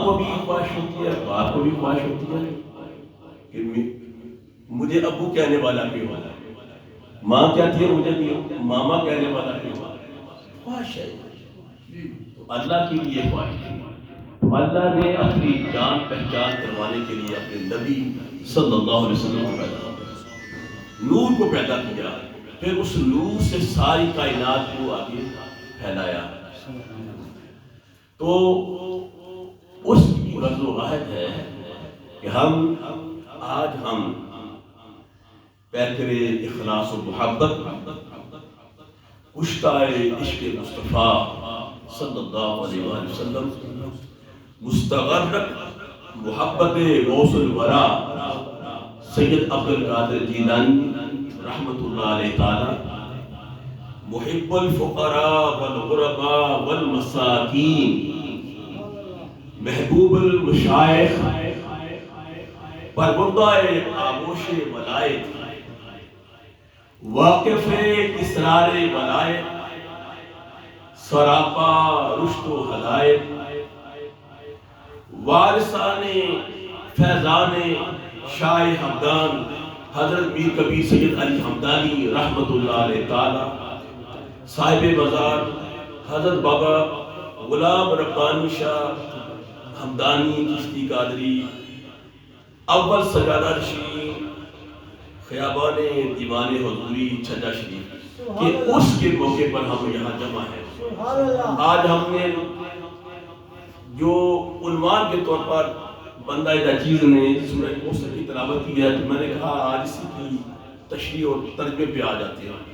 کو بھی خواہش ہوتی ہے، باپ کو بھی خواہش ہوتی ہے کہ مجھے ابو کہنے والا بھی ہو، ماں کہتی ہے مجھے بھی ماما کہنے والا بھی ہو، خواہش ہے۔ تو اللہ کی بھی یہ خواہش ہے۔ اللہ نے اپنی جان پہچان کروانے کے لیے اپنے نبی صلی اللہ علیہ وسلم کو پیدا کیا، نور کو پیدا کیا، پھر اس نور سے ساری کائنات کو آگے پھیلایا۔ تو اس کی غرض و غایت ہے کہ آج ہم پیکر اخلاص و محبت کشتۂ عشق مصطفیٰ صلی اللہ علیہ وآلہ وسلم مستغرق محبت غوث الورا سید عبد القادر جیلانی رحمۃ اللہ علیہ تعالی، محب الفقراء والغرباء والمساکین، محبوب المشائخ، پربردہ آغوش ولایت، واقف اسرار ولایت، سراپا رشد و ہدایت، وارثان فیضان شاہ ہمدان حضرت میر کبیر سید علی ہمدانی رحمۃ اللہ علیہ تعالی، صاحب مزار حضرت بابا غلام ربانی شاہ ہمدانی چشتی قادری، اول سجادہ نشین خیابان دیوان حضوری چھجا شریف، کہ اس کے موقع پر ہم یہاں جمع ہیں۔ آج ہم نے جو عنوان کے طور پر بندہ نچیز نے سورہ کوثر کی تلاوت کی ہے، تو میں نے کہا آج اسی کی تشریح اور ترجمے پہ آ جاتے ہیں۔